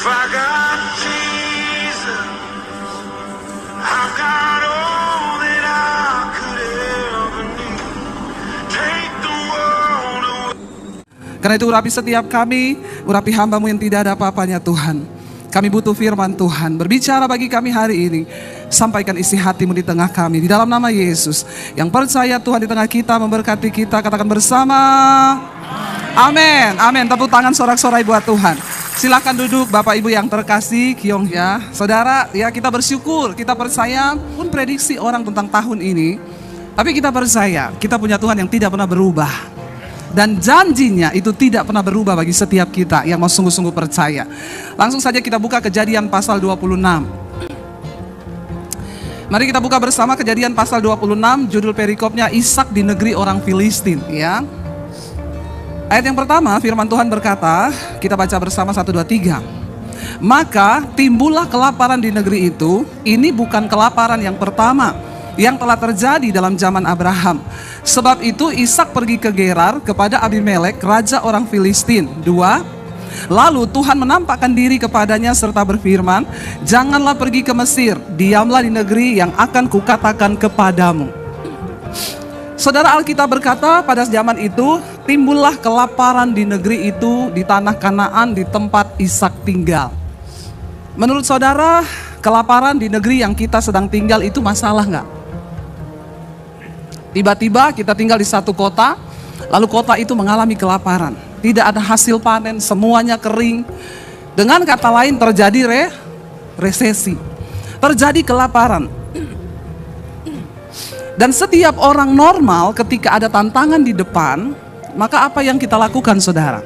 If I got Jesus, I've got all that I could ever need. Take the world away. Karena itu urapi setiap kami, urapi hamba-Mu yang tidak ada apa-apanya Tuhan. Kami butuh firman Tuhan, berbicara bagi kami hari ini. Sampaikan isi hati-Mu di tengah kami, di dalam nama Yesus. Yang percaya Tuhan di tengah kita, memberkati kita, katakan bersama. Amin, amin. Tepuk tangan sorak-sorai buat Tuhan. Silakan duduk Bapak Ibu yang terkasih, Kyong ya. Saudara, ya kita bersyukur, kita percaya pun prediksi orang tentang tahun ini. Tapi kita percaya, kita punya Tuhan yang tidak pernah berubah. Dan janjinya itu tidak pernah berubah bagi setiap kita yang mau sungguh-sungguh percaya. Langsung saja kita buka Kejadian pasal 26. Mari kita buka bersama Kejadian pasal 26, judul perikopnya Ishak di negeri orang Filistin ya. Ayat yang pertama firman Tuhan berkata, kita baca bersama 1, 2, 3. Maka timbullah kelaparan di negeri itu. Ini bukan kelaparan yang pertama yang telah terjadi dalam zaman Abraham. Sebab itu Ishak pergi ke Gerar kepada Abimelek, raja orang Filistin. 2. Lalu Tuhan menampakkan diri kepadanya serta berfirman, janganlah pergi ke Mesir, diamlah di negeri yang akan kukatakan kepadamu. Saudara, Alkitab berkata pada zaman itu timbullah kelaparan di negeri itu, di tanah Kanaan, di tempat Ishak tinggal. Menurut saudara, kelaparan di negeri yang kita sedang tinggal itu masalah nggak? Tiba-tiba kita tinggal di satu kota, lalu kota itu mengalami kelaparan. Tidak ada hasil panen, semuanya kering. Dengan kata lain terjadi resesi. Terjadi kelaparan. Dan setiap orang normal ketika ada tantangan di depan, maka apa yang kita lakukan saudara?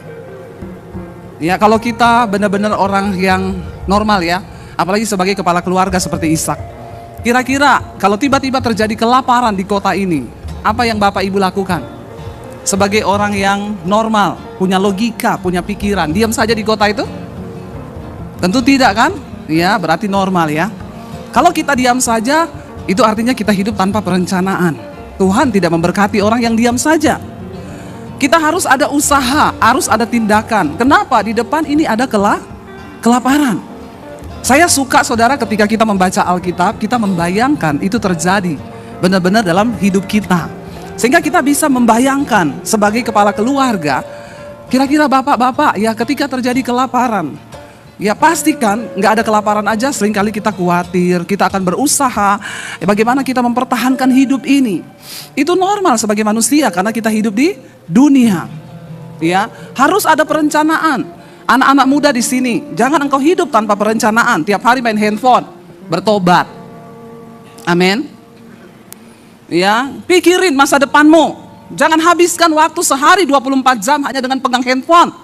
Ya kalau kita benar-benar orang yang normal ya, apalagi sebagai kepala keluarga seperti Ishak. Kira-kira kalau tiba-tiba terjadi kelaparan di kota ini, apa yang Bapak Ibu lakukan? Sebagai orang yang normal, punya logika, punya pikiran, diam saja di kota itu? Tentu tidak kan? Ya, berarti normal ya. Kalau kita diam saja, itu artinya kita hidup tanpa perencanaan. Tuhan tidak memberkati orang yang diam saja. Kita harus ada usaha, harus ada tindakan. Kenapa? Di depan ini ada kelaparan. Saya suka saudara ketika kita membaca Alkitab, kita membayangkan itu terjadi benar-benar dalam hidup kita. Sehingga kita bisa membayangkan sebagai kepala keluarga, kira-kira bapak-bapak ya ketika terjadi kelaparan, ya pastikan nggak ada kelaparan aja seringkali kita khawatir, kita akan berusaha bagaimana kita mempertahankan hidup ini. Itu normal sebagai manusia karena kita hidup di dunia. Ya, harus ada perencanaan. Anak-anak muda di sini, jangan engkau hidup tanpa perencanaan, tiap hari main handphone, bertobat. Amin. Ya, pikirin masa depanmu. Jangan habiskan waktu sehari 24 jam hanya dengan pegang handphone.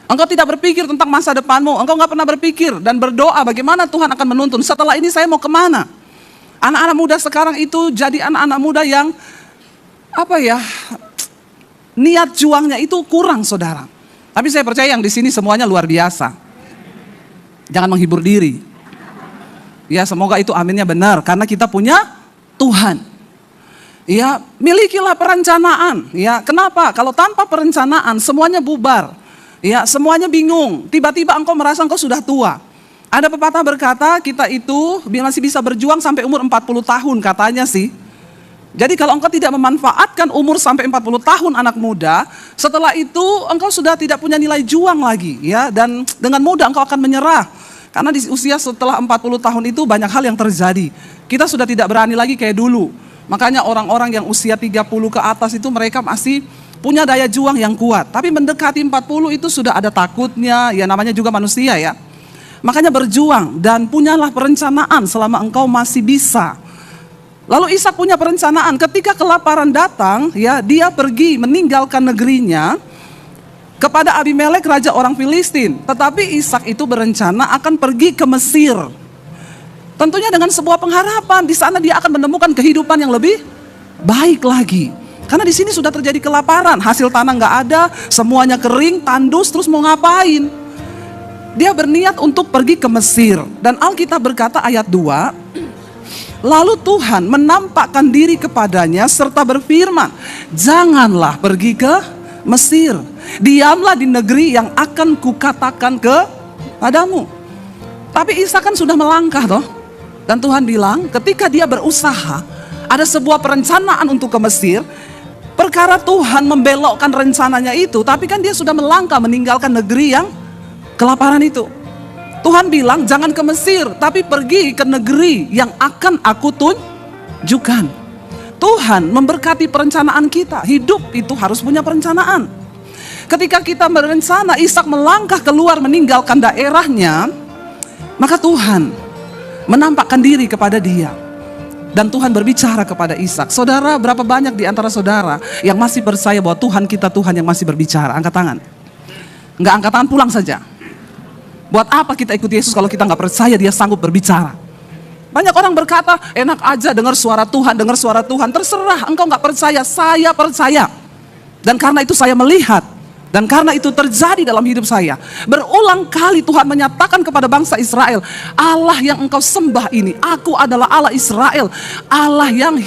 Engkau tidak berpikir tentang masa depanmu, engkau nggak pernah berpikir dan berdoa bagaimana Tuhan akan menuntun. Setelah ini saya mau kemana? Anak-anak muda sekarang itu jadi anak-anak muda yang niat juangnya itu kurang saudara. Tapi saya percaya yang di sini semuanya luar biasa. Jangan menghibur diri. Ya semoga itu aminnya benar karena kita punya Tuhan. Ya milikilah perencanaan. Ya kenapa? Kalau tanpa perencanaan semuanya bubar. Ya semuanya bingung. Tiba-tiba engkau merasa engkau sudah tua. Ada pepatah berkata kita itu masih bisa berjuang sampai umur 40 tahun katanya sih. Jadi kalau engkau tidak memanfaatkan umur sampai 40 tahun anak muda, setelah itu engkau sudah tidak punya nilai juang lagi ya, dan dengan mudah engkau akan menyerah. Karena di usia setelah 40 tahun itu banyak hal yang terjadi. Kita sudah tidak berani lagi kayak dulu. Makanya orang-orang yang usia 30 ke atas itu mereka masih punya daya juang yang kuat. Tapi mendekati 40 itu sudah ada takutnya, ya namanya juga manusia ya. Makanya berjuang dan punyalah perencanaan selama engkau masih bisa. Lalu Ishak punya perencanaan, ketika kelaparan datang, ya dia pergi meninggalkan negerinya kepada Abimelek raja orang Filistin. Tetapi Ishak itu berencana akan pergi ke Mesir. Tentunya dengan sebuah pengharapan, di sana dia akan menemukan kehidupan yang lebih baik lagi. Karena di sini sudah terjadi kelaparan, hasil tanah nggak ada, semuanya kering, tandus, terus mau ngapain? Dia berniat untuk pergi ke Mesir. Dan Alkitab berkata ayat 2, lalu Tuhan menampakkan diri kepadanya serta berfirman, janganlah pergi ke Mesir, diamlah di negeri yang akan kukatakan kepadamu. Tapi Ishak kan sudah melangkah toh. Dan Tuhan bilang ketika dia berusaha, ada sebuah perencanaan untuk ke Mesir. Perkara Tuhan membelokkan rencananya itu, tapi kan dia sudah melangkah meninggalkan negeri yang kelaparan itu. Tuhan bilang jangan ke Mesir, tapi pergi ke negeri yang akan aku tunjukkan. Tuhan memberkati perencanaan kita. Hidup itu harus punya perencanaan. Ketika kita berencana, Ishak melangkah keluar meninggalkan daerahnya, maka Tuhan menampakkan diri kepada dia. Dan Tuhan berbicara kepada Ishak. Saudara, berapa banyak di antara saudara yang masih percaya bahwa Tuhan kita Tuhan yang masih berbicara? Angkat tangan. Enggak angkat tangan, pulang saja. Buat apa kita ikut Yesus kalau kita nggak percaya dia sanggup berbicara? Banyak orang berkata, enak aja dengar suara Tuhan, dengar suara Tuhan. Terserah, engkau nggak percaya, saya percaya. Dan karena itu saya melihat. Dan karena itu terjadi dalam hidup saya. Berulang kali Tuhan menyatakan kepada bangsa Israel, Allah yang engkau sembah ini, aku adalah Allah Israel, Allah yang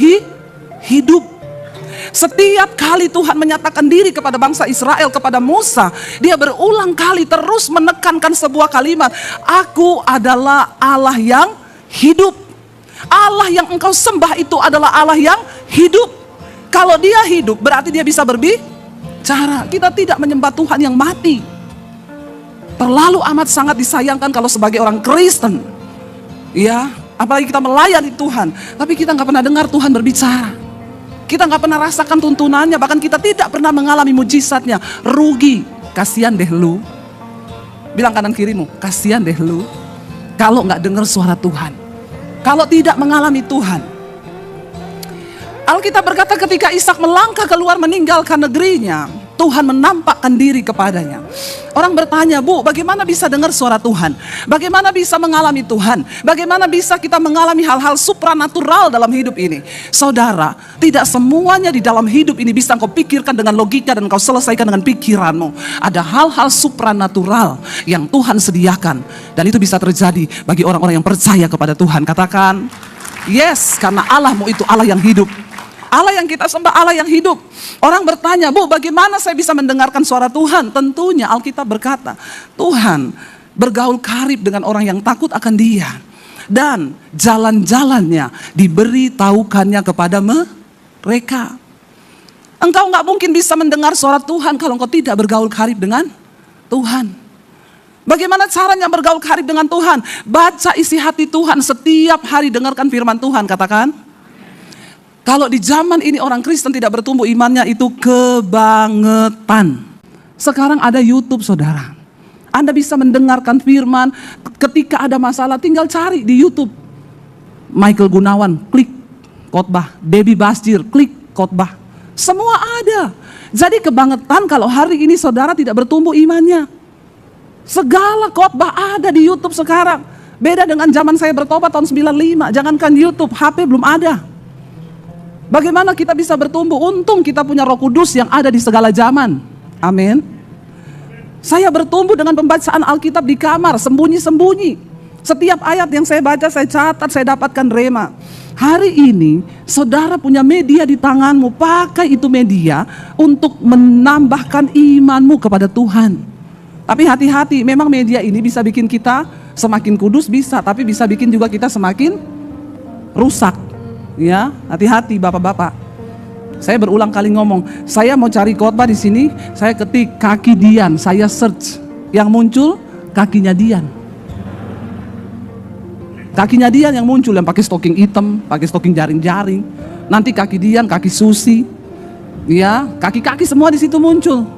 hidup. Setiap kali Tuhan menyatakan diri kepada bangsa Israel, kepada Musa, dia berulang kali terus menekankan sebuah kalimat, aku adalah Allah yang hidup. Allah yang engkau sembah itu adalah Allah yang hidup. Kalau dia hidup berarti dia bisa berbicara. Kita tidak menyembah Tuhan yang mati. Terlalu amat sangat disayangkan kalau sebagai orang Kristen, ya, apalagi kita melayani Tuhan, tapi kita nggak pernah dengar Tuhan berbicara. Kita nggak pernah rasakan tuntunannya, bahkan kita tidak pernah mengalami mujizatnya. Rugi, kasihan deh lu. Bilang kanan kirimu, kasihan deh lu kalau nggak dengar suara Tuhan, kalau tidak mengalami Tuhan. Alkitab berkata ketika Ishak melangkah keluar meninggalkan negerinya, Tuhan menampakkan diri kepadanya. Orang bertanya, Bu, bagaimana bisa dengar suara Tuhan? Bagaimana bisa mengalami Tuhan? Bagaimana bisa kita mengalami hal-hal supranatural dalam hidup ini? Saudara, tidak semuanya di dalam hidup ini bisa kau pikirkan dengan logika dan kau selesaikan dengan pikiranmu. Ada hal-hal supranatural yang Tuhan sediakan. Dan itu bisa terjadi bagi orang-orang yang percaya kepada Tuhan. Katakan, yes, karena Allahmu itu Allah yang hidup. Allah yang kita sembah, Allah yang hidup. Orang bertanya, Bu, bagaimana saya bisa mendengarkan suara Tuhan? Tentunya Alkitab berkata, Tuhan bergaul karib dengan orang yang takut akan Dia. Dan jalan-jalannya diberitahukannya kepada mereka. Engkau nggak mungkin bisa mendengar suara Tuhan kalau engkau tidak bergaul karib dengan Tuhan. Bagaimana caranya bergaul karib dengan Tuhan? Baca isi hati Tuhan setiap hari, dengarkan firman Tuhan, katakan. Kalau di zaman ini orang Kristen tidak bertumbuh imannya itu kebangetan. Sekarang ada YouTube, saudara. Anda bisa mendengarkan firman. Ketika ada masalah tinggal cari di YouTube. Michael Gunawan, klik khotbah. Baby Basjir, klik khotbah. Semua ada. Jadi kebangetan kalau hari ini saudara tidak bertumbuh imannya. Segala khotbah ada di YouTube sekarang. Beda dengan zaman saya bertobat tahun 95. Jangankan YouTube, HP belum ada. Bagaimana kita bisa bertumbuh? Untung kita punya Roh Kudus yang ada di segala zaman. Amin. Saya bertumbuh dengan pembacaan Alkitab di kamar, sembunyi-sembunyi. Setiap ayat yang saya baca, saya catat, saya dapatkan rema. Hari ini, saudara punya media di tanganmu. Pakai itu media untuk menambahkan imanmu kepada Tuhan. Tapi hati-hati, memang media ini bisa bikin kita semakin kudus, bisa. Tapi bisa bikin juga kita semakin rusak. Ya, hati-hati bapak-bapak. Saya berulang kali ngomong, saya mau cari khotbah di sini, saya ketik kaki Dian, saya search, yang muncul kakinya Dian. Kakinya Dian yang muncul, yang pakai stocking hitam, pakai stocking jaring-jaring. Nanti kaki Dian, kaki Susi, ya, kaki-kaki semua di situ muncul.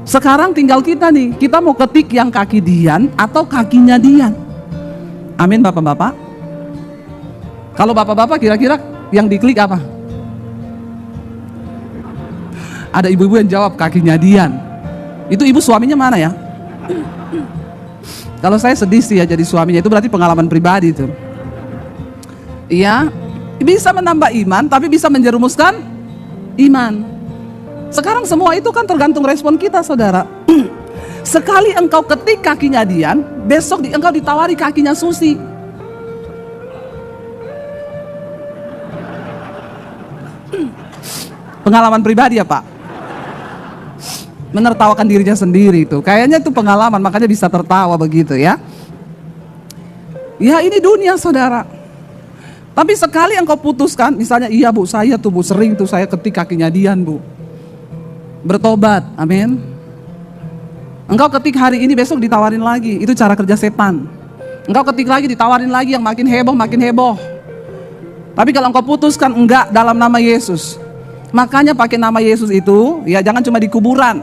Sekarang tinggal kita nih, kita mau ketik yang kaki Dian atau kakinya Dian. Amin bapak-bapak. Kalau bapak-bapak kira-kira yang diklik apa? Ada ibu-ibu yang jawab kakinya Dian. Itu ibu suaminya mana ya? Kalau saya sedih sih ya jadi suaminya, itu berarti pengalaman pribadi itu. Iya, bisa menambah iman tapi bisa menjerumuskan iman. Sekarang semua itu kan tergantung respon kita, saudara. Sekali engkau ketik kakinya Dian, besok engkau ditawari kakinya Susi. Pengalaman pribadi ya Pak. Menertawakan dirinya sendiri itu. Kayaknya itu pengalaman, makanya bisa tertawa begitu ya. Ya ini dunia saudara. Tapi sekali engkau putuskan, misalnya iya bu, saya tuh bu, sering tuh saya ketik kakinya Dian bu. Bertobat, amin. Engkau ketik hari ini, besok ditawarin lagi, itu cara kerja setan. Engkau ketik lagi, ditawarin lagi yang makin heboh, makin heboh. Tapi kalau engkau putuskan enggak dalam nama Yesus, makanya pakai nama Yesus itu, ya jangan cuma di kuburan.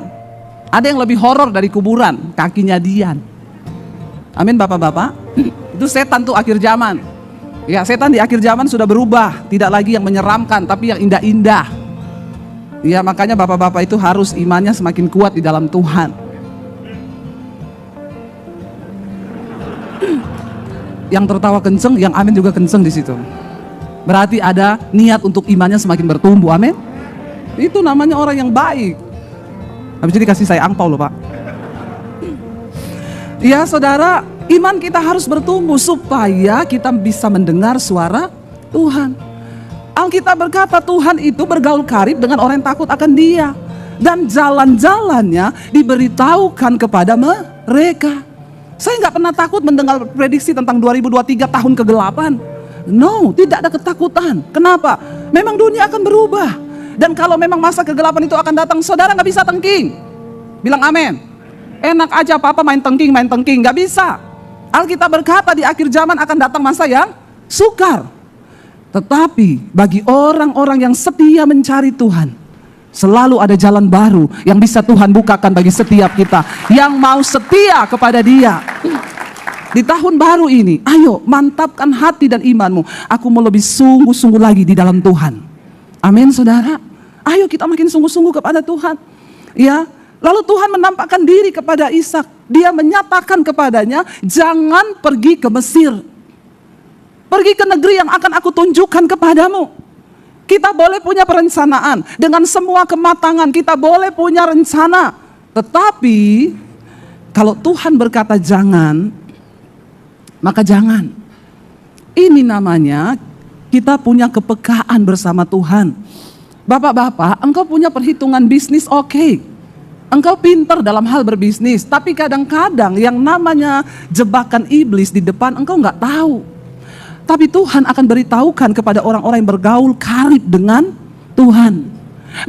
Ada yang lebih horor dari kuburan, kakinya Dian. Amin bapak-bapak. Itu setan tuh akhir zaman. Ya setan di akhir zaman sudah berubah, tidak lagi yang menyeramkan, tapi yang indah-indah. Ya makanya bapak-bapak itu harus imannya semakin kuat di dalam Tuhan. Yang tertawa kenceng, yang amin juga kenceng di situ. Berarti ada niat untuk imannya semakin bertumbuh, amin. Itu namanya orang yang baik. Habis itu dikasih saya angpau loh pak. Ya saudara, iman kita harus bertumbuh supaya kita bisa mendengar suara Tuhan. Alkitab berkata Tuhan itu bergaul karib dengan orang yang takut akan Dia, dan jalan-jalannya diberitahukan kepada mereka. Saya nggak pernah takut mendengar prediksi tentang 2023 tahun kegelapan. No, tidak ada ketakutan. Kenapa? Memang dunia akan berubah. Dan kalau memang masa kegelapan itu akan datang, saudara nggak bisa tengking. Bilang amin. Enak aja apa-apa main tengking, nggak bisa. Alkitab berkata di akhir zaman akan datang masa yang sukar. Tetapi bagi orang-orang yang setia mencari Tuhan, selalu ada jalan baru yang bisa Tuhan bukakan bagi setiap kita yang mau setia kepada Dia. Di tahun baru ini, ayo mantapkan hati dan imanmu. Aku mau lebih sungguh-sungguh lagi di dalam Tuhan. Amin saudara. Ayo kita makin sungguh-sungguh kepada Tuhan. Ya, lalu Tuhan menampakkan diri kepada Ishak. Dia menyatakan kepadanya, jangan pergi ke Mesir. Pergi ke negeri yang akan aku tunjukkan kepadamu. Kita boleh punya perencanaan. Dengan semua kematangan kita boleh punya rencana. Tetapi kalau Tuhan berkata jangan, maka jangan. Ini namanya kita punya kepekaan bersama Tuhan. Bapak-bapak, engkau punya perhitungan bisnis oke. Engkau pintar dalam hal berbisnis. Tapi kadang-kadang yang namanya jebakan iblis di depan engkau nggak tahu. Tapi Tuhan akan beritahukan kepada orang-orang yang bergaul karib dengan Tuhan.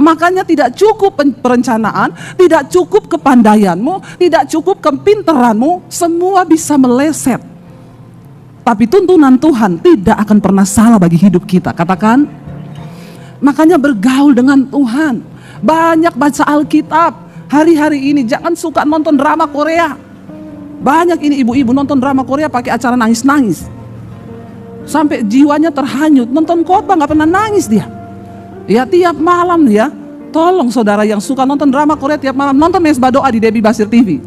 Makanya tidak cukup perencanaan, tidak cukup kepandaianmu, tidak cukup kepintaranmu, semua bisa meleset. Tapi tuntunan Tuhan tidak akan pernah salah bagi hidup kita. Katakan, makanya bergaul dengan Tuhan. Banyak baca Alkitab. Hari-hari ini jangan suka nonton drama Korea. Banyak ini ibu-ibu nonton drama Korea pakai acara nangis-nangis. Sampai jiwanya terhanyut. Nonton khotbah gak pernah nangis dia. Ya tiap malam ya. Tolong saudara yang suka nonton drama Korea tiap malam, nonton Mesbah Doa di Debbie Basir TV.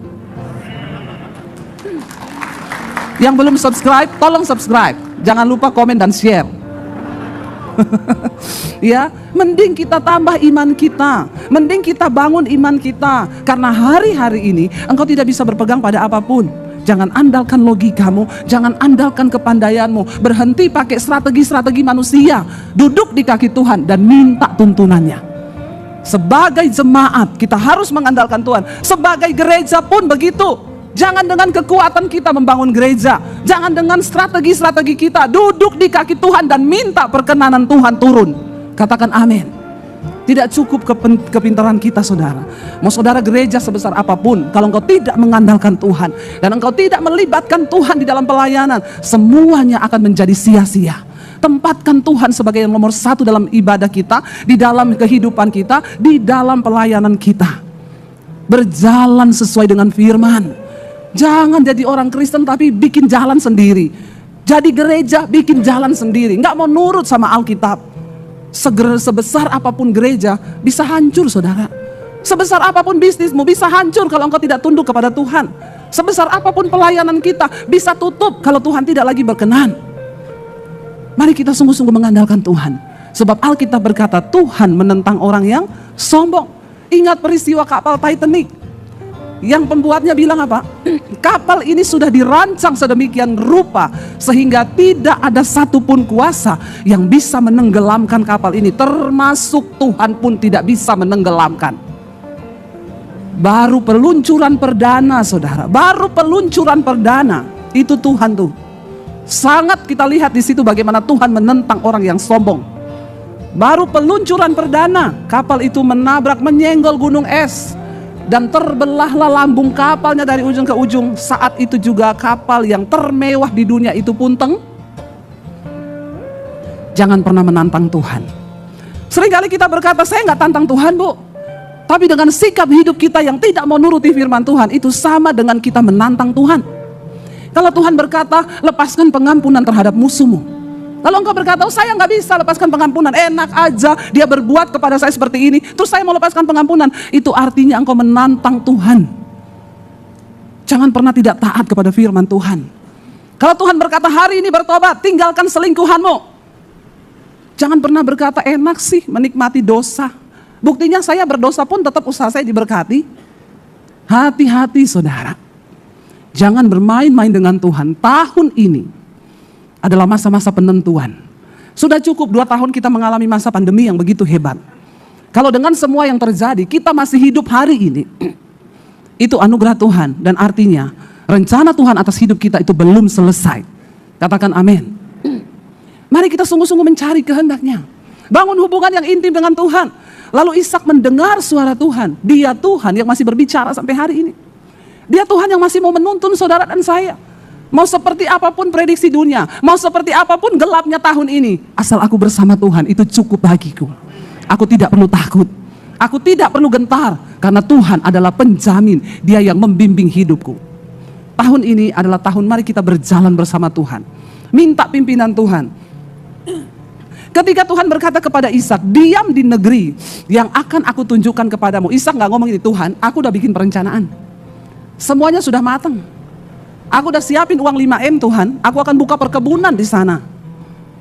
Yang belum subscribe, tolong subscribe. Jangan lupa komen dan share. Ya, mending kita tambah iman kita, mending kita bangun iman kita. Karena hari-hari ini engkau tidak bisa berpegang pada apapun. Jangan andalkan logikamu, jangan andalkan kepandaianmu. Berhenti pakai strategi-strategi manusia. Duduk di kaki Tuhan dan minta tuntunannya. Sebagai jemaat kita harus mengandalkan Tuhan. Sebagai gereja pun begitu. Jangan dengan kekuatan kita membangun gereja. Jangan dengan strategi-strategi kita. Duduk di kaki Tuhan dan minta perkenanan Tuhan turun. Katakan amin. Tidak cukup kepintaran kita saudara. Mau saudara gereja sebesar apapun, kalau engkau tidak mengandalkan Tuhan dan engkau tidak melibatkan Tuhan di dalam pelayanan, semuanya akan menjadi sia-sia. Tempatkan Tuhan sebagai yang nomor satu dalam ibadah kita, di dalam kehidupan kita, di dalam pelayanan kita. Berjalan sesuai dengan firman. Jangan jadi orang Kristen tapi bikin jalan sendiri. Jadi gereja bikin jalan sendiri, nggak mau nurut sama Alkitab. Sebesar apapun gereja bisa hancur saudara. Sebesar apapun bisnismu bisa hancur kalau engkau tidak tunduk kepada Tuhan. Sebesar apapun pelayanan kita bisa tutup kalau Tuhan tidak lagi berkenan. Mari kita sungguh-sungguh mengandalkan Tuhan. Sebab Alkitab berkata Tuhan menentang orang yang sombong. Ingat peristiwa kapal Titanic. Yang pembuatnya bilang apa? Kapal ini sudah dirancang sedemikian rupa sehingga tidak ada satupun kuasa yang bisa menenggelamkan kapal ini. Termasuk Tuhan pun tidak bisa menenggelamkan. Baru peluncuran perdana saudara. Baru peluncuran perdana. Itu Tuhan tuh. Sangat kita lihat di situ bagaimana Tuhan menentang orang yang sombong. Baru peluncuran perdana, kapal itu menabrak, menyenggol gunung es, dan terbelahlah lambung kapalnya dari ujung ke ujung. Saat itu juga kapal yang termewah di dunia itu punten. Jangan pernah menantang Tuhan. Seringkali kita berkata, saya nggak tantang Tuhan, Bu. Tapi dengan sikap hidup kita yang tidak mau nuruti firman Tuhan, itu sama dengan kita menantang Tuhan. Kalau Tuhan berkata, lepaskan pengampunan terhadap musuhmu. Lalu engkau berkata, oh saya nggak bisa lepaskan pengampunan, enak aja dia berbuat kepada saya seperti ini, terus saya mau lepaskan pengampunan. Itu artinya engkau menantang Tuhan. Jangan pernah tidak taat kepada firman Tuhan. Kalau Tuhan berkata, hari ini bertobat, tinggalkan selingkuhanmu. Jangan pernah berkata, enak sih menikmati dosa. Buktinya saya berdosa pun tetap usaha saya diberkati. Hati-hati saudara. Jangan bermain-main dengan Tuhan. Tahun ini adalah masa-masa penentuan. Sudah cukup 2 tahun kita mengalami masa pandemi yang begitu hebat. Kalau dengan semua yang terjadi, kita masih hidup hari ini. Itu anugerah Tuhan. Dan artinya, rencana Tuhan atas hidup kita itu belum selesai. Katakan amin. Mari kita sungguh-sungguh mencari kehendaknya. Bangun hubungan yang intim dengan Tuhan. Lalu Ishak mendengar suara Tuhan. Dia Tuhan yang masih berbicara sampai hari ini. Dia Tuhan yang masih mau menuntun saudara dan saya. Mau seperti apapun prediksi dunia, mau seperti apapun gelapnya tahun ini, asal aku bersama Tuhan, itu cukup bagiku. Aku tidak perlu takut. Aku tidak perlu gentar. Karena Tuhan adalah penjamin. Dia yang membimbing hidupku. Tahun ini adalah tahun mari kita berjalan bersama Tuhan. Minta pimpinan Tuhan. Ketika Tuhan berkata kepada Ishak, diam di negeri yang akan aku tunjukkan kepadamu. Ishak gak ngomong ini, Tuhan, aku udah bikin perencanaan. Semuanya sudah matang. Aku udah siapin uang 5M Tuhan, aku akan buka perkebunan di sana.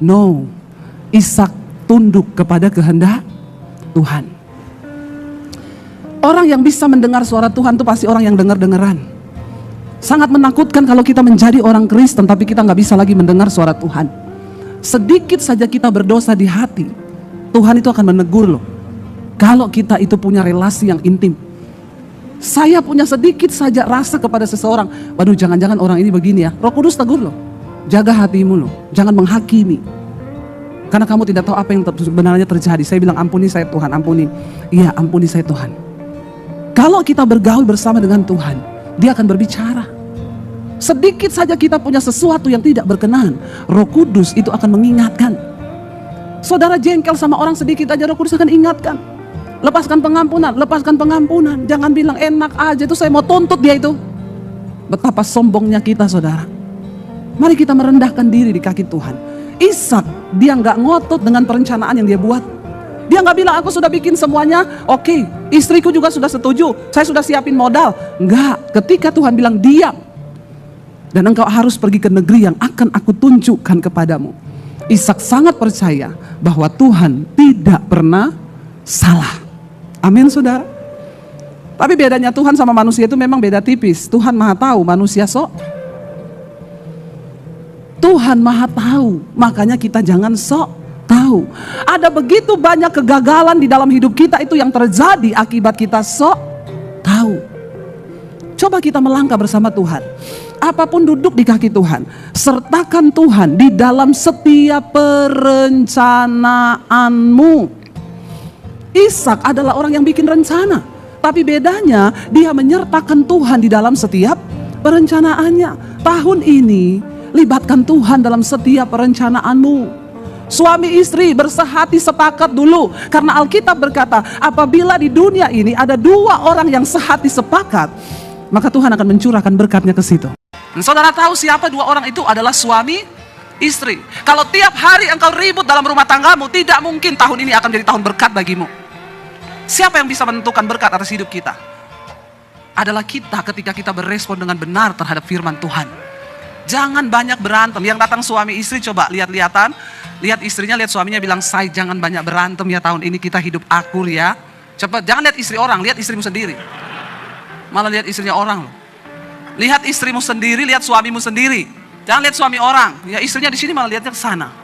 No, Ishak tunduk kepada kehendak Tuhan. Orang yang bisa mendengar suara Tuhan itu pasti orang yang dengar-dengaran. Sangat menakutkan kalau kita menjadi orang Kristen tapi kita gak bisa lagi mendengar suara Tuhan. Sedikit saja kita berdosa di hati, Tuhan itu akan menegur loh. Kalau kita itu punya relasi yang intim. Saya punya sedikit saja rasa kepada seseorang, waduh jangan-jangan orang ini begini ya, Roh Kudus tegur loh. Jaga hatimu loh, jangan menghakimi. Karena kamu tidak tahu apa yang sebenarnya terjadi. Saya bilang ampuni saya Tuhan, ampuni. Iya ampuni saya Tuhan. Kalau kita bergaul bersama dengan Tuhan, Dia akan berbicara. Sedikit saja kita punya sesuatu yang tidak berkenan, Roh Kudus itu akan mengingatkan. Saudara jengkel sama orang sedikit aja, Roh Kudus akan ingatkan. Lepaskan pengampunan, lepaskan pengampunan. Jangan bilang enak aja, itu saya mau tuntut dia itu. Betapa sombongnya kita saudara. Mari kita merendahkan diri di kaki Tuhan. Ishak, dia gak ngotot dengan perencanaan yang dia buat. Dia gak bilang aku sudah bikin semuanya, oke, istriku juga sudah setuju, saya sudah siapin modal. Enggak, ketika Tuhan bilang diam, dan engkau harus pergi ke negeri yang akan aku tunjukkan kepadamu. Ishak sangat percaya bahwa Tuhan tidak pernah salah. Amin saudara. Tapi bedanya Tuhan sama manusia itu memang beda tipis. Tuhan maha tahu, manusia sok. Tuhan maha tahu, makanya kita jangan sok tahu. Ada begitu banyak kegagalan di dalam hidup kita itu yang terjadi akibat kita sok tahu. Coba kita melangkah bersama Tuhan. Apapun duduk di kaki Tuhan, sertakan Tuhan di dalam setiap perencanaanmu. Ishak adalah orang yang bikin rencana, tapi bedanya dia menyertakan Tuhan di dalam setiap perencanaannya. Tahun ini libatkan Tuhan dalam setiap perencanaanmu. Suami istri bersehati sepakat dulu, karena Alkitab berkata apabila di dunia ini ada 2 orang yang sehati sepakat, maka Tuhan akan mencurahkan berkatnya ke situ. Dan saudara tahu siapa 2 orang itu? Adalah suami istri. Kalau tiap hari engkau ribut dalam rumah tanggamu, tidak mungkin tahun ini akan menjadi tahun berkat bagimu. Siapa yang bisa menentukan berkat atas hidup kita? Adalah kita ketika kita berespon dengan benar terhadap firman Tuhan. Jangan banyak berantem. Yang datang suami istri coba lihat-lihatan. Lihat istrinya, lihat suaminya, bilang, say jangan banyak berantem ya, tahun ini kita hidup akur ya. Cepat, jangan lihat istri orang, lihat istrimu sendiri. Malah lihat istrinya orang loh. Lihat istrimu sendiri, lihat suamimu sendiri. Jangan lihat suami orang. Ya istrinya di sini malah lihatnya ke sana.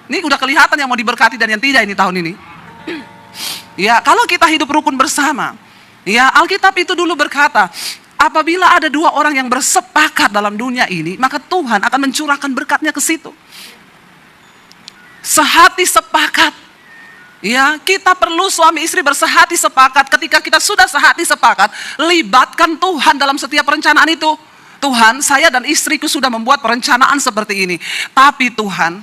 Ini udah kelihatan yang mau diberkati dan yang tidak ini tahun ini. Ya, kalau kita hidup rukun bersama, ya Alkitab itu dulu berkata, Apabila ada dua orang yang bersepakat dalam dunia ini, maka Tuhan akan mencurahkan berkatnya ke situ. Sehati sepakat. Ya, kita perlu suami istri bersehati sepakat. Ketika kita sudah sehati sepakat, libatkan Tuhan dalam setiap perencanaan itu. Tuhan, saya dan istriku sudah membuat perencanaan seperti ini. Tapi Tuhan,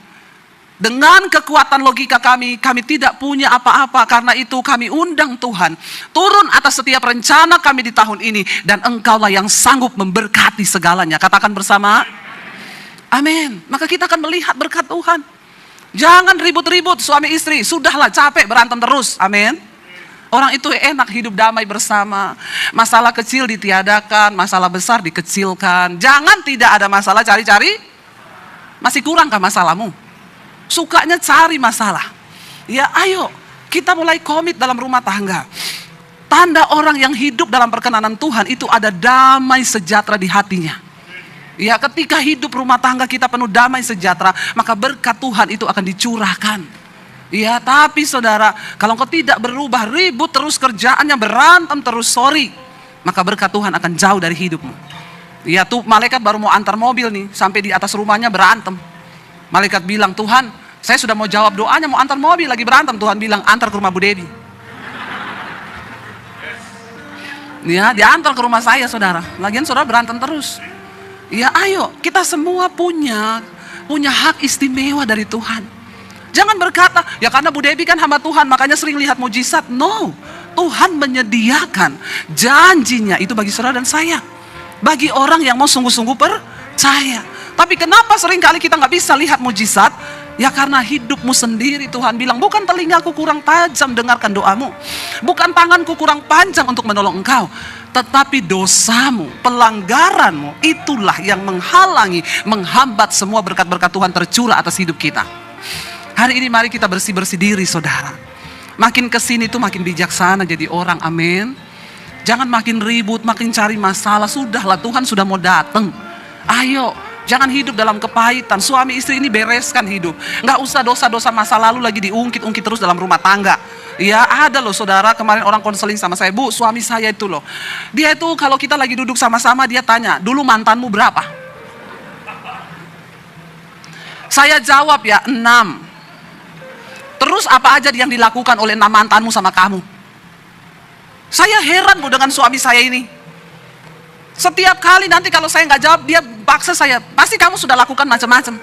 dengan kekuatan logika kami tidak punya apa-apa. Karena itu kami undang Tuhan turun atas setiap rencana kami di tahun ini. Dan Engkaulah yang sanggup memberkati segalanya. Katakan bersama, amin. Maka kita akan melihat berkat Tuhan. Jangan ribut-ribut suami istri. Sudahlah, capek berantem terus, amin. Orang itu enak hidup damai bersama. Masalah kecil ditiadakan, masalah besar dikecilkan. Jangan tidak ada masalah cari-cari. Masih kurangkah masalahmu? Sukanya cari masalah. Ya ayo, kita mulai komit dalam rumah tangga. Tanda orang yang hidup dalam perkenanan Tuhan itu ada damai sejahtera di hatinya. Ya, ketika hidup rumah tangga kita penuh damai sejahtera, maka berkat Tuhan itu akan dicurahkan. Ya, tapi saudara, kalau engkau tidak berubah, ribut terus kerjaannya, berantem terus, sorry, maka berkat Tuhan akan jauh dari hidupmu. Ya, tuh malaikat baru mau antar mobil nih, sampai di atas rumahnya berantem. Malaikat bilang, Tuhan, saya sudah mau jawab doanya, mau antar mobil lagi berantem. Tuhan bilang, antar ke rumah Bu Dedi. Ya, diantar ke rumah saya, saudara. Lagian saudara berantem terus. Ya, ayo, kita semua punya hak istimewa dari Tuhan. Jangan berkata, ya karena Bu Debi kan hamba Tuhan, makanya sering lihat mujizat. No, Tuhan menyediakan janjinya itu bagi saudara dan saya. Bagi orang yang mau sungguh-sungguh percaya. Tapi kenapa seringkali kita nggak bisa lihat mujizat? Ya karena hidupmu sendiri. Tuhan bilang, bukan telingaku kurang tajam dengarkan doamu, bukan tanganku kurang panjang untuk menolong engkau, tetapi dosamu, pelanggaranmu, itulah yang menghalangi, menghambat semua berkat-berkat Tuhan tercurah atas hidup kita. Hari ini mari kita bersih-bersih diri, saudara. Makin kesini tuh makin bijaksana jadi orang, amin. Jangan makin ribut, makin cari masalah. Sudahlah, Tuhan sudah mau datang. Ayo, jangan hidup dalam kepahitan. Suami istri ini bereskan hidup. Nggak usah dosa-dosa masa lalu lagi diungkit-ungkit terus dalam rumah tangga. Ya ada loh saudara, kemarin orang konseling sama saya, Bu, suami saya itu loh, dia itu kalau kita lagi duduk sama-sama, dia tanya, dulu mantanmu berapa? Saya jawab, ya 6. Terus apa aja yang dilakukan oleh 6 mantanmu sama kamu? Saya heran Bu dengan suami saya ini. Setiap kali nanti kalau saya nggak jawab, dia paksa saya, pasti kamu sudah lakukan macam-macam.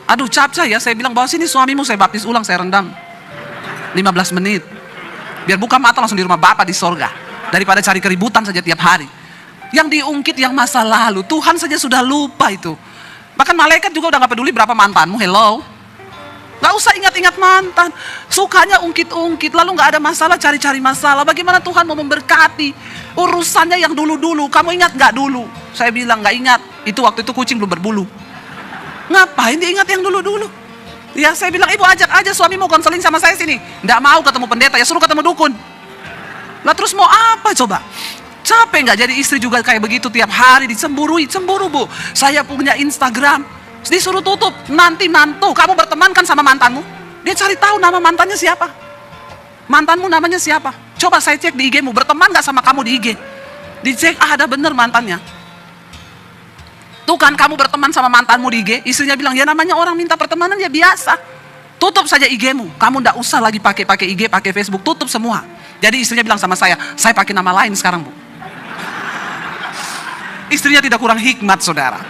Aduh capek ya, saya bilang, bawa sini suamimu, saya baptis ulang, saya rendam 15 menit. Biar buka mata langsung di rumah Bapa di sorga. Daripada cari keributan saja tiap hari. Yang diungkit yang masa lalu, Tuhan saja sudah lupa itu. Bahkan malaikat juga udah gak peduli berapa mantanmu, hello. Gak usah ingat-ingat mantan. Sukanya ungkit-ungkit, lalu gak ada masalah, cari-cari masalah. Bagaimana Tuhan mau memberkati urusannya yang dulu-dulu. Kamu ingat gak dulu? Saya bilang gak ingat. Itu waktu itu kucing belum berbulu. Ngapain diingat yang dulu-dulu? Ya saya bilang, ibu ajak aja suami mau konseling sama saya sini. Nggak mau ketemu pendeta, ya suruh ketemu dukun. Lah terus mau apa coba? Capek nggak jadi istri juga kayak begitu tiap hari dicemburui. Cemburu Bu, saya punya Instagram, disuruh tutup. Nanti mantu, kamu berteman kan sama mantanmu? Dia cari tahu nama mantannya siapa. Mantanmu namanya siapa? Coba saya cek di IG-mu, berteman nggak sama kamu di IG? Dicek, ada bener mantannya. Tuh kan kamu berteman sama mantanmu di IG, istrinya bilang, ya namanya orang minta pertemanan ya biasa. Tutup saja IG-mu, kamu ndak usah lagi pakai IG, pakai Facebook, tutup semua. Jadi istrinya bilang sama saya pakai nama lain sekarang Bu. Istrinya tidak kurang hikmat saudara.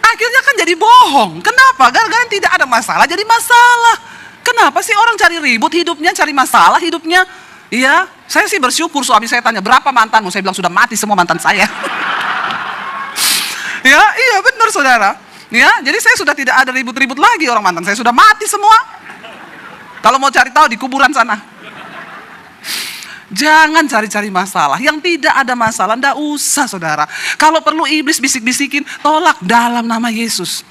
Akhirnya kan jadi bohong. Kenapa? Gara-gara tidak ada masalah jadi masalah. Kenapa sih orang cari ribut hidupnya, cari masalah hidupnya? Iya, saya sih bersyukur suami saya tanya, berapa mantanmu? Saya bilang sudah mati semua mantan saya. Ya, iya benar saudara. Ya, jadi saya sudah tidak ada ribut-ribut lagi, orang mantan saya sudah mati semua. Kalau mau cari tahu di kuburan sana. Jangan cari-cari masalah. Yang tidak ada masalah, ndak usah saudara. Kalau perlu iblis bisik-bisikin, tolak dalam nama Yesus.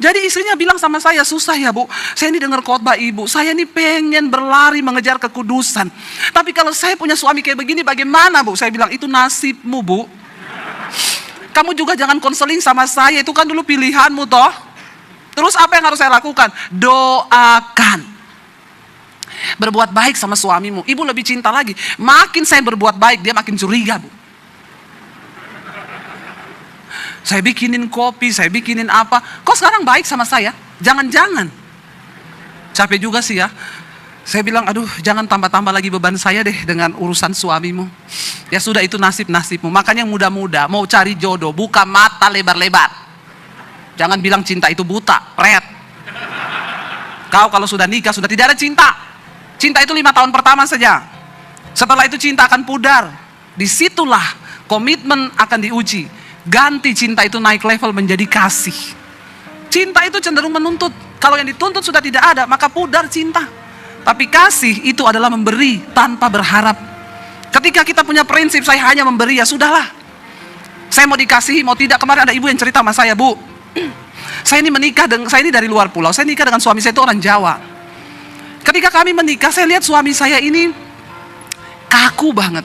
Jadi istrinya bilang sama saya, susah ya Bu, saya ini dengar khotbah ibu, saya ini pengen berlari mengejar kekudusan. Tapi kalau saya punya suami kayak begini bagaimana Bu? Saya bilang, itu nasibmu Bu. Kamu juga jangan konseling sama saya, itu kan dulu pilihanmu toh. Terus apa yang harus saya lakukan? Doakan. Berbuat baik sama suamimu. Ibu lebih cinta lagi. Makin saya berbuat baik, dia makin curiga Bu. Saya bikinin kopi, saya bikinin apa. Kok sekarang baik sama saya? Jangan-jangan. Capek juga sih ya. Saya bilang, aduh jangan tambah-tambah lagi beban saya deh dengan urusan suamimu. Ya sudah, itu nasib-nasibmu. Makanya yang muda-muda mau cari jodoh, buka mata lebar-lebar. Jangan bilang cinta itu buta, pret. Kau kalau sudah nikah, sudah tidak ada cinta. Cinta itu 5 tahun pertama saja. Setelah itu cinta akan pudar. Disitulah komitmen akan diuji. Ganti cinta itu naik level menjadi kasih. Cinta itu cenderung menuntut. Kalau yang dituntut sudah tidak ada, maka pudar cinta. Tapi kasih itu adalah memberi tanpa berharap. Ketika kita punya prinsip, saya hanya memberi, ya sudahlah. Saya mau dikasihi, mau tidak. Kemarin ada ibu yang cerita sama saya, Bu. Saya ini menikah, saya ini dari luar pulau. Saya nikah dengan suami saya itu orang Jawa. Ketika kami menikah, saya lihat suami saya ini kaku banget.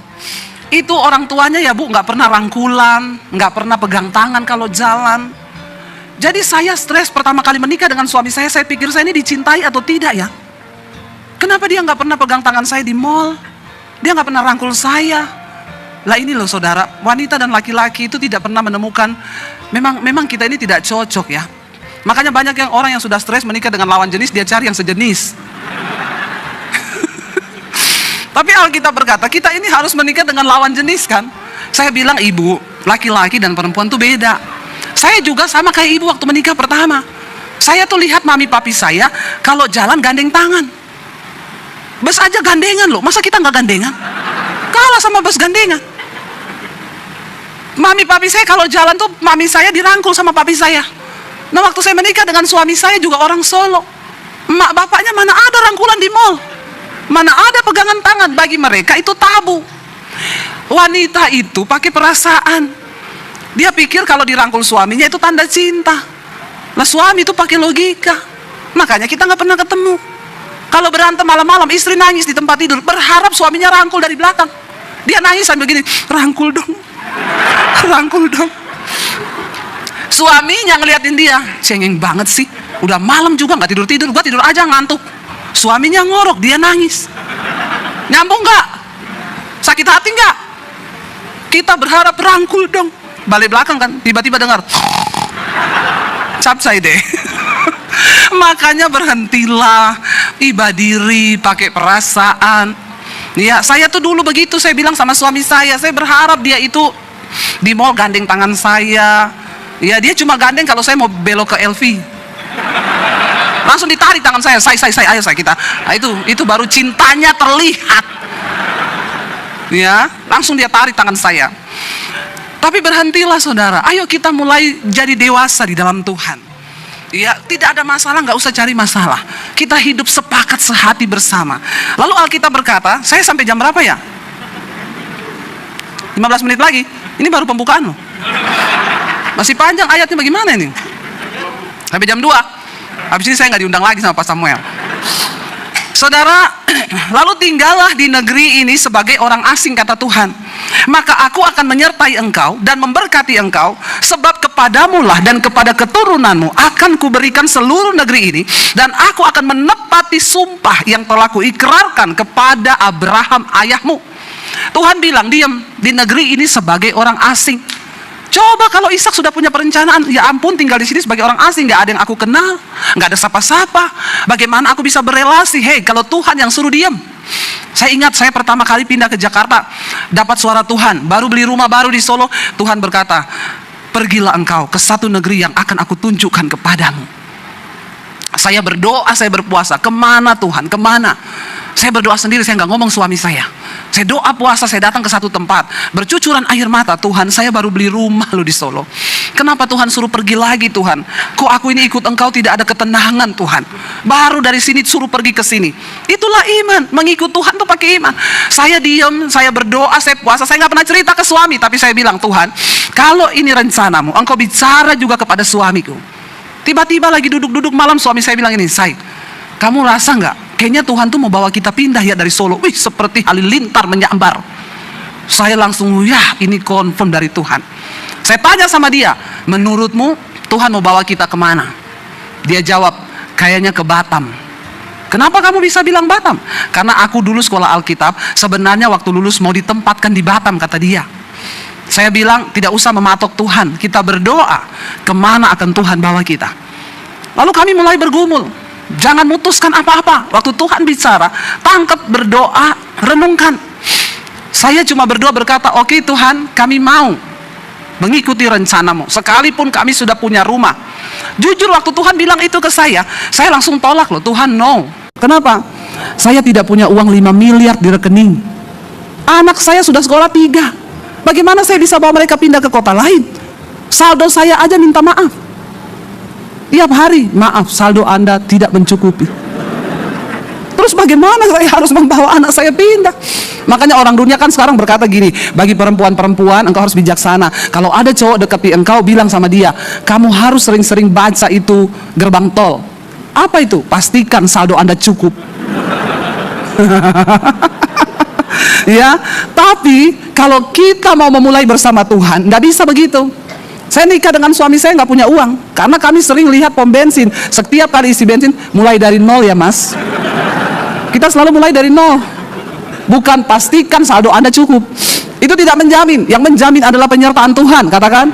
Itu orang tuanya ya Bu, nggak pernah rangkulan, nggak pernah pegang tangan kalau jalan. Jadi saya stres pertama kali menikah dengan suami saya pikir saya ini dicintai atau tidak ya. Kenapa dia nggak pernah pegang tangan saya di mall? Dia nggak pernah rangkul saya. Lah ini loh saudara, wanita dan laki-laki itu tidak pernah menemukan, memang kita ini tidak cocok ya. Makanya banyak orang yang sudah stres menikah dengan lawan jenis, dia cari yang sejenis. Tapi Alkitab berkata, kita ini harus menikah dengan lawan jenis kan. Saya bilang, ibu, laki-laki dan perempuan itu beda. Saya juga sama kayak ibu waktu menikah pertama. Saya tuh lihat mami papi saya, kalau jalan gandeng tangan. Bus aja gandengan loh, masa kita nggak gandengan? Kalah sama bus gandengan. Mami papi saya kalau jalan tuh, mami saya dirangkul sama papi saya. Nah waktu saya menikah dengan suami saya juga orang Solo. Emak bapaknya mana ada rangkulan di mall. Mana ada pegangan tangan, bagi mereka itu tabu. Wanita itu pakai perasaan. Dia pikir kalau dirangkul suaminya itu tanda cinta. Nah suami itu pakai logika. Makanya kita nggak pernah ketemu. Kalau berantem malam-malam, istri nangis di tempat tidur, berharap suaminya rangkul dari belakang. Dia nangis sambil gini, rangkul dong, rangkul dong. Suaminya ngeliatin dia, cengeng banget sih. Udah malam juga nggak tidur-tidur, gua tidur aja ngantuk. Suaminya ngorok, dia nangis. Nyambung nggak? Sakit hati nggak? Kita berharap rangkul dong. Balik belakang kan, tiba-tiba dengar, capcay deh. Makanya berhentilah, iba diri, pakai perasaan. Ya, saya tuh dulu begitu, saya bilang sama suami saya berharap dia itu di mall gandeng tangan saya. Ya, dia cuma gandeng kalau saya mau belok ke LV. Langsung ditarik tangan saya, ayo saya kita. Nah, itu baru cintanya terlihat. Ya, langsung dia tarik tangan saya. Tapi berhentilah saudara, ayo kita mulai jadi dewasa di dalam Tuhan. Ya, tidak ada masalah, nggak usah cari masalah. Kita hidup sepakat sehati bersama. Lalu Alkitab berkata, saya sampai jam berapa ya? 15 menit lagi. Ini baru pembukaan loh. Masih panjang ayatnya, bagaimana ini? Sampai jam 2. Habis ini saya nggak diundang lagi sama Pak Samuel. Saudara, lalu tinggallah di negeri ini sebagai orang asing, kata Tuhan. Maka aku akan menyertai engkau dan memberkati engkau, sebab kepadamu lah dan kepada keturunanmu akan kuberikan seluruh negeri ini, dan aku akan menepati sumpah yang telah kuikrarkan kepada Abraham ayahmu. Tuhan bilang, diam di negeri ini sebagai orang asing. Coba kalau Ishak sudah punya perencanaan, ya ampun tinggal di sini sebagai orang asing, nggak ada yang aku kenal, nggak ada sapa-sapa. Bagaimana aku bisa berelasi? Hei, kalau Tuhan yang suruh diam. Saya ingat saya pertama kali pindah ke Jakarta, dapat suara Tuhan, baru beli rumah baru di Solo. Tuhan berkata, pergilah engkau ke satu negeri yang akan aku tunjukkan kepadamu. Saya berdoa, saya berpuasa. Kemana Tuhan? Kemana? Saya berdoa sendiri, saya nggak ngomong suami saya. Saya doa puasa, saya datang ke satu tempat, bercucuran air mata. Tuhan, saya baru beli rumah loh di Solo. Kenapa Tuhan suruh pergi lagi Tuhan? Kok aku ini ikut engkau tidak ada ketenangan Tuhan? Baru dari sini suruh pergi ke sini. Itulah iman, mengikut Tuhan tuh pakai iman. Saya diam, saya berdoa, saya puasa. Saya nggak pernah cerita ke suami, tapi saya bilang, Tuhan, kalau ini rencanamu, engkau bicara juga kepada suamiku. Tiba-tiba lagi duduk-duduk malam, suami saya bilang ini, Say, kamu rasa nggak? Kayaknya Tuhan tuh mau bawa kita pindah ya dari Solo. Wih, seperti halilintar menyambar. Saya langsung, ya ini confirm dari Tuhan. Saya tanya sama dia, menurutmu Tuhan mau bawa kita kemana? Dia jawab, kayaknya ke Batam. Kenapa kamu bisa bilang Batam? Karena aku dulu sekolah Alkitab, sebenarnya waktu lulus mau ditempatkan di Batam, kata dia. Saya bilang tidak usah mematok Tuhan, kita berdoa kemana akan Tuhan bawa kita. Lalu kami mulai bergumul, jangan mutuskan apa-apa. Waktu Tuhan bicara, tangkap, berdoa, renungkan. Saya cuma berdoa berkata, oke Tuhan, kami mau mengikuti rencanamu, sekalipun kami sudah punya rumah. Jujur waktu Tuhan bilang itu ke saya langsung tolak loh, Tuhan no. Kenapa? Saya tidak punya uang 5 miliar di rekening. Anak saya sudah sekolah 3. Bagaimana saya bisa bawa mereka pindah ke kota lain? Saldo saya aja minta maaf. Tiap hari, maaf, saldo Anda tidak mencukupi. Terus bagaimana saya harus membawa anak saya pindah? Makanya orang dunia kan sekarang berkata gini, bagi perempuan-perempuan engkau harus bijaksana. Kalau ada cowok dekati engkau, bilang sama dia, kamu harus sering-sering baca itu gerbang tol. Apa itu? Pastikan saldo Anda cukup. Ya, tapi kalau kita mau memulai bersama Tuhan, nggak bisa begitu. Saya nikah dengan suami saya nggak punya uang, karena kami sering lihat pom bensin. Setiap kali isi bensin, mulai dari nol ya mas. Kita selalu mulai dari nol. Bukan pastikan saldo Anda cukup. Itu tidak menjamin. Yang menjamin adalah penyertaan Tuhan, katakan.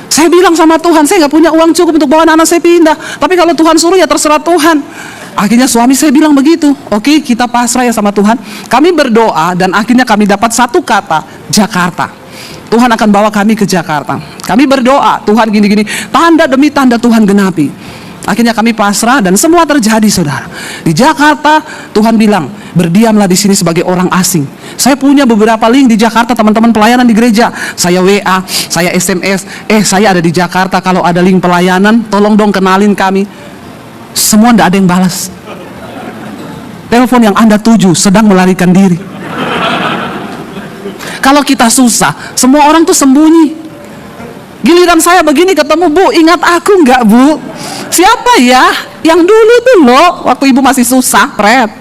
Saya bilang sama Tuhan, saya nggak punya uang cukup untuk bawa anak saya pindah. Tapi kalau Tuhan suruh ya terserah Tuhan. Akhirnya suami saya bilang begitu. Oke, kita pasrah ya sama Tuhan. Kami berdoa dan akhirnya kami dapat satu kata, Jakarta. Tuhan akan bawa kami ke Jakarta. Kami berdoa, Tuhan gini-gini, tanda demi tanda Tuhan genapi. Akhirnya kami pasrah dan semua terjadi, saudara. Di Jakarta, Tuhan bilang, berdiamlah di sini sebagai orang asing. Saya punya beberapa link di Jakarta, teman-teman pelayanan di gereja. Saya WA, saya SMS, saya ada di Jakarta, kalau ada link pelayanan, tolong dong kenalin kami. Semua tidak ada yang balas. Telepon yang Anda tuju sedang melarikan diri. Kalau kita susah, semua orang tuh sembunyi. Giliran saya begini ketemu, Bu, ingat aku nggak, Bu? Siapa ya? Yang dulu tuh loh, waktu ibu masih susah, Fred.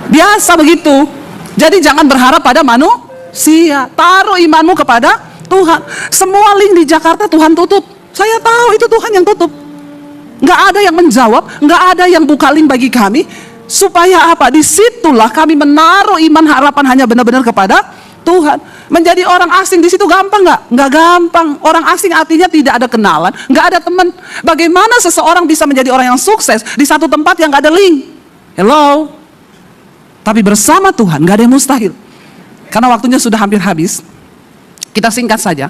Biasa begitu. Jadi jangan berharap pada manusia. Taruh imanmu kepada Tuhan. Semua link di Jakarta Tuhan tutup. Saya tahu itu Tuhan yang tutup. Nggak ada yang menjawab, nggak ada yang buka link bagi kami. Supaya apa? Disitulah kami menaruh iman harapan hanya benar-benar kepada Tuhan. Menjadi orang asing di situ gampang nggak? Nggak gampang. Orang asing artinya tidak ada kenalan, nggak ada teman. Bagaimana seseorang bisa menjadi orang yang sukses di satu tempat yang nggak ada link? Hello? Tapi bersama Tuhan nggak ada yang mustahil. Karena waktunya sudah hampir habis, kita singkat saja.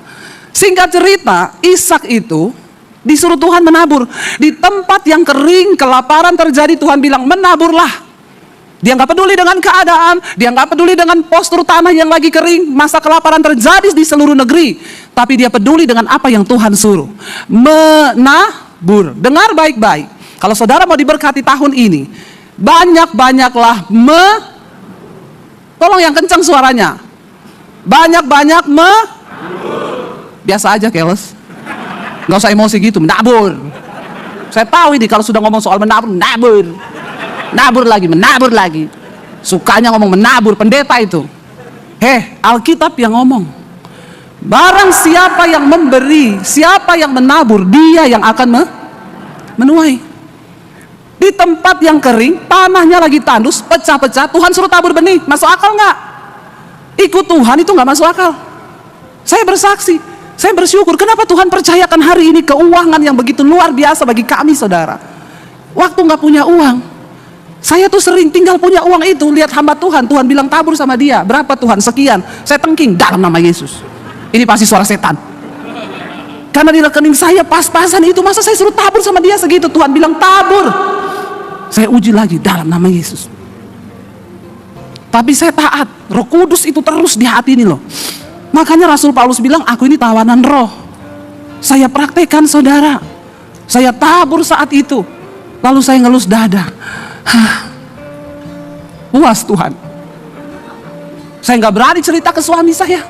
Singkat cerita, Ishak itu disuruh Tuhan menabur. Di tempat yang kering, kelaparan terjadi, Tuhan bilang menaburlah. Dia nggak peduli dengan keadaan, dia nggak peduli dengan postur tanah yang lagi kering, masa kelaparan terjadi di seluruh negeri. Tapi dia peduli dengan apa yang Tuhan suruh. Menabur. Dengar baik-baik. Kalau saudara mau diberkati tahun ini, banyak-banyaklah tolong yang kencang suaranya. Banyak-banyak biasa aja keles. Nggak usah emosi gitu, menabur. Saya tahu ini kalau sudah ngomong soal menabur, menabur lagi. Sukanya ngomong menabur, pendeta itu. Alkitab yang ngomong. Barang siapa yang memberi, siapa yang menabur, dia yang akan menuai. Di tempat yang kering, tanahnya lagi tandus, pecah-pecah, Tuhan suruh tabur benih. Masuk akal nggak? Ikut Tuhan itu nggak masuk akal. Saya bersaksi. Saya bersyukur, kenapa Tuhan percayakan hari ini keuangan yang begitu luar biasa bagi kami, saudara. Waktu nggak punya uang, saya tuh sering tinggal punya uang itu, lihat hamba Tuhan, Tuhan bilang tabur sama dia. Berapa Tuhan? Sekian. Saya tengking, dalam nama Yesus. Ini pasti suara setan. Karena di rekening saya pas-pasan itu, masa saya suruh tabur sama dia segitu? Tuhan bilang tabur. Saya uji lagi, dalam nama Yesus. Tapi saya taat, Roh Kudus itu terus di hati ini loh. Makanya Rasul Paulus bilang, aku ini tawanan roh. Saya praktekkan, saudara. Saya tabur saat itu. Lalu saya ngelus dada. Puas Tuhan. Saya nggak berani cerita ke suami saya.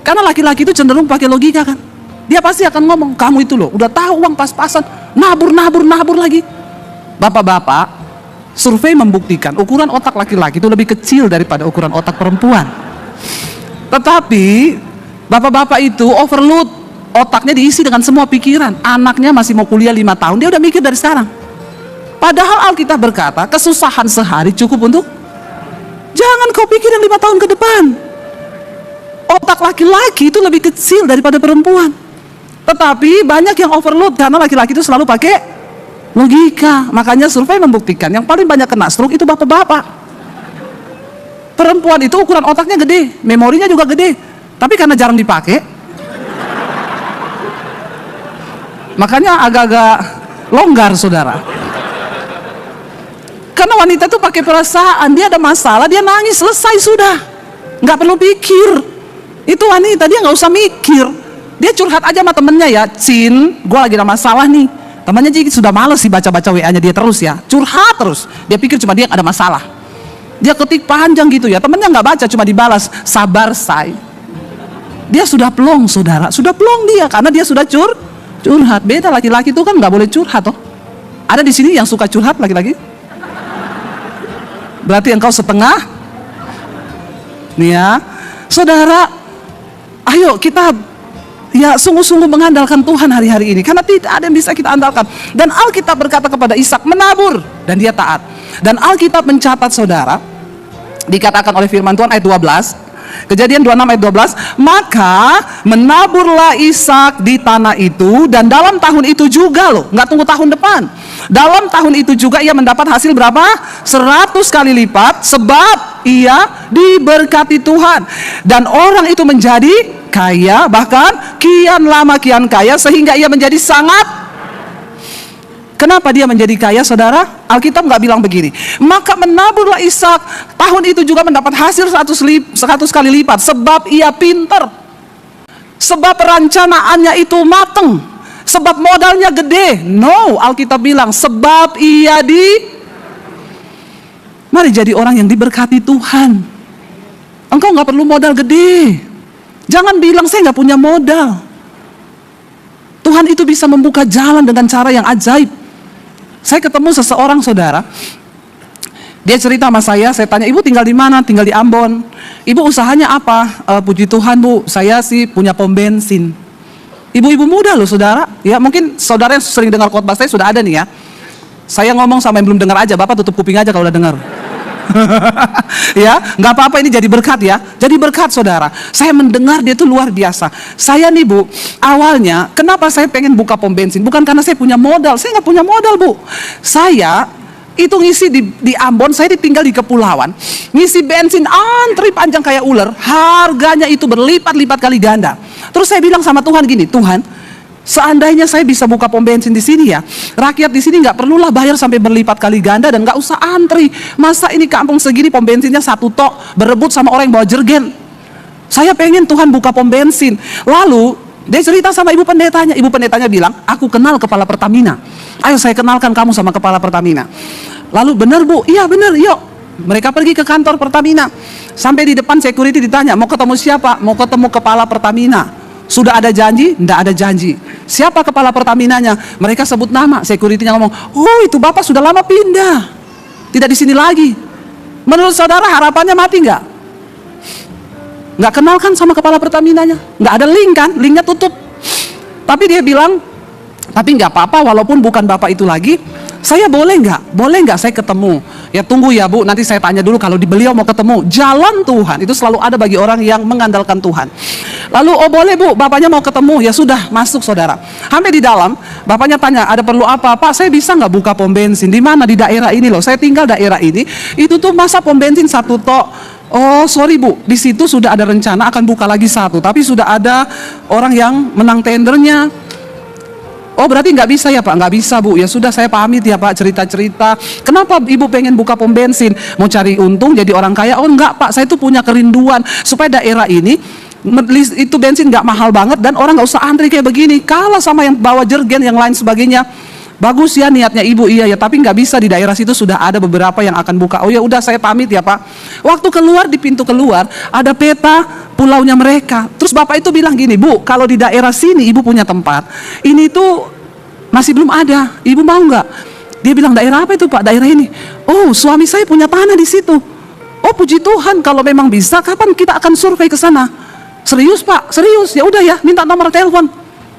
Karena laki-laki itu cenderung pakai logika kan. Dia pasti akan ngomong, kamu itu loh, udah tahu uang pas-pasan, nabur lagi. Bapak-bapak, survei membuktikan ukuran otak laki-laki itu lebih kecil daripada ukuran otak perempuan. Tetapi bapak-bapak itu overload, otaknya diisi dengan semua pikiran. Anaknya masih mau kuliah 5 tahun, dia udah mikir dari sekarang. Padahal Alkitab berkata, kesusahan sehari cukup untuk, jangan kau pikir yang 5 tahun ke depan. otak laki-laki itu lebih kecil daripada perempuan. Tetapi banyak yang overload karena laki-laki itu selalu pakai logika. Makanya survei membuktikan yang paling banyak kena stroke itu bapak-bapak. Perempuan itu ukuran otaknya gede, memorinya juga gede, tapi karena jarang dipakai, makanya agak-agak longgar, saudara. Karena wanita itu pakai perasaan, dia ada masalah, dia nangis, selesai sudah, nggak perlu pikir. Itu wanita, dia nggak usah mikir, dia curhat aja sama temennya, ya, Cin, gue lagi ada masalah nih. Temannya jadi sudah males sih baca-baca WA-nya dia terus, ya, curhat terus. Dia pikir cuma dia ada masalah, dia ketik panjang gitu, ya, temennya nggak baca, cuma dibalas sabar say. Dia sudah plong, saudara, sudah plong dia karena dia sudah curhat. Beda laki-laki itu kan nggak boleh curhat, toh. Ada di sini yang suka curhat laki-laki? Berarti engkau setengah. Nih ya, saudara, ayo kita ya sungguh-sungguh mengandalkan Tuhan hari-hari ini, karena tidak ada yang bisa kita andalkan. Dan Alkitab berkata kepada Ishak, menabur, dan dia taat. Dan Alkitab mencatat, saudara, dikatakan oleh firman Tuhan ayat 12, Kejadian 26 ayat 12, maka menaburlah Ishak di tanah itu, dan dalam tahun itu juga loh, nggak tunggu tahun depan, dalam tahun itu juga ia mendapat hasil berapa? 100 kali lipat, sebab ia diberkati Tuhan. Dan orang itu menjadi kaya, bahkan kian lama kian kaya, sehingga ia menjadi sangat. Kenapa dia menjadi kaya, saudara? Alkitab nggak bilang begini, maka menaburlah Ishak, tahun itu juga mendapat hasil 100 kali lipat, sebab ia pinter, sebab perencanaannya itu mateng, sebab modalnya gede. No, Alkitab bilang sebab ia Mari jadi orang yang diberkati Tuhan. Engkau nggak perlu modal gede. Jangan bilang saya nggak punya modal. Tuhan itu bisa membuka jalan dengan cara yang ajaib. Saya ketemu seseorang, saudara, dia cerita sama saya tanya, ibu tinggal di mana? Tinggal di Ambon. Ibu usahanya apa? Puji Tuhan, bu, saya sih punya pom bensin. Ibu-ibu muda loh, saudara. Ya, mungkin saudara yang sering dengar khotbah saya sudah ada nih, ya. Saya ngomong sama yang belum dengar aja, Bapak tutup kuping aja kalau udah dengar. Ya, nggak apa-apa, ini jadi berkat, ya. Jadi berkat, saudara. Saya mendengar dia itu luar biasa. Saya nih, bu, awalnya kenapa saya pengen buka pom bensin? Bukan karena saya punya modal. Saya nggak punya modal, bu. Saya itu ngisi di Ambon, saya ditinggal di kepulauan, ngisi bensin antri panjang kayak ular, harganya itu berlipat-lipat kali ganda. Terus saya bilang sama Tuhan gini, Tuhan, seandainya saya bisa buka pom bensin di sini, ya, rakyat di sini nggak perlulah bayar sampai berlipat kali ganda dan nggak usah antri. Masa ini kampung segini pom bensinnya satu tok, berebut sama orang yang bawa jergen. Saya pengen Tuhan buka pom bensin. Lalu dia cerita sama ibu pendetanya. Ibu pendetanya bilang, aku kenal kepala Pertamina. Ayo saya kenalkan kamu sama kepala Pertamina. Lalu benar, bu? Iya benar, yuk. Mereka pergi ke kantor Pertamina. Sampai di depan security ditanya, mau ketemu siapa? Mau ketemu kepala Pertamina. Sudah ada janji? Tidak ada janji. Siapa kepala Pertaminanya? Mereka sebut nama. Security-nya ngomong, oh itu bapak sudah lama pindah, tidak di sini lagi. Menurut saudara harapannya mati nggak? Nggak kenal kan sama kepala Pertaminanya? Nggak ada link kan? Linknya tutup. Tapi dia bilang, tapi nggak apa-apa, walaupun bukan bapak itu lagi, saya boleh nggak saya ketemu? Ya tunggu ya bu, nanti saya tanya dulu kalau di beliau mau ketemu. Jalan Tuhan itu selalu ada bagi orang yang mengandalkan Tuhan. Lalu oh boleh bu, bapaknya mau ketemu, ya sudah masuk, saudara. Sampai di dalam, bapaknya tanya, ada perlu apa? Pak, saya bisa nggak buka pom bensin? Di mana? Di daerah ini loh, saya tinggal daerah ini. Itu tuh masa pom bensin satu tok. Oh sorry bu, di situ sudah ada rencana akan buka lagi satu, tapi sudah ada orang yang menang tendernya. Oh berarti nggak bisa ya pak? Nggak bisa bu, ya sudah saya pamit ya pak, cerita-cerita. Kenapa ibu pengen buka pom bensin? Mau cari untung jadi orang kaya? Oh enggak pak, saya tuh punya kerinduan supaya daerah ini itu bensin nggak mahal banget dan orang nggak usah antri kayak begini. Kalah sama yang bawa jergen yang lain sebagainya. Bagus ya niatnya ibu, iya ya, tapi nggak bisa, di daerah situ sudah ada beberapa yang akan buka. Oh ya udah saya pamit ya pak. Waktu keluar, di pintu keluar ada peta pulaunya mereka. Terus bapak itu bilang gini, bu, kalau di daerah sini ibu punya tempat, ini tuh masih belum ada, ibu mau nggak? Dia bilang, daerah apa itu pak? Daerah ini. Oh suami saya punya tanah di situ. Oh puji Tuhan, kalau memang bisa, kapan kita akan survei ke sana? Serius pak? Serius? Ya udah ya, minta nomor telepon.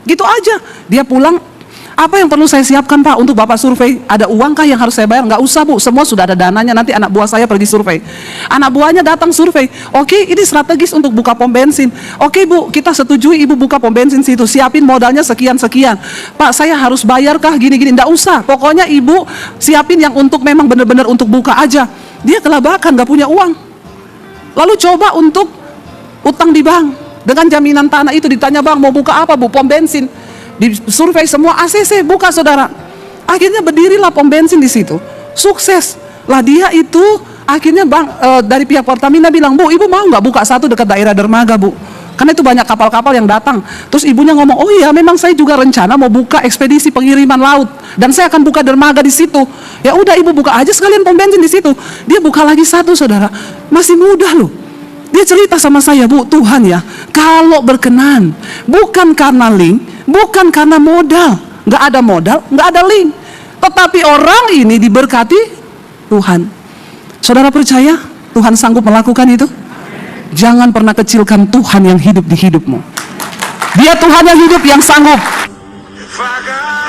Gitu aja. Dia pulang. Apa yang perlu saya siapkan Pak untuk Bapak survei? Ada uangkah yang harus saya bayar? Nggak usah Bu, semua sudah ada dananya, nanti anak buah saya pergi survei. Anak buahnya datang survei, oke ini strategis untuk buka pom bensin. Oke Bu, kita setujui Ibu buka pom bensin situ, siapin modalnya sekian-sekian. Pak saya harus bayarkah gini-gini? Nggak usah, pokoknya Ibu siapin yang untuk memang benar-benar untuk buka aja. Dia kelabakan, nggak punya uang. Lalu coba untuk utang di bank, dengan jaminan tanah itu ditanya bang mau buka apa Bu? Pom bensin. Di survei semua ACC buka saudara. Akhirnya berdirilah pom bensin di situ. Sukses. Lah dia itu akhirnya dari pihak Pertamina bilang, Bu, Ibu mau nggak buka satu dekat daerah dermaga Bu? Karena itu banyak kapal-kapal yang datang. Terus ibunya ngomong, oh iya memang saya juga rencana mau buka ekspedisi pengiriman laut dan saya akan buka dermaga di situ. Ya udah Ibu buka aja sekalian pom bensin di situ. Dia buka lagi satu saudara. Masih muda loh. Dia cerita sama saya, Bu, Tuhan ya, kalau berkenan, bukan karena link, bukan karena modal, nggak ada modal, nggak ada link, tetapi orang ini diberkati Tuhan. Saudara percaya Tuhan sanggup melakukan itu? Jangan pernah kecilkan Tuhan yang hidup di hidupmu. Dia Tuhan yang hidup yang sanggup. If I got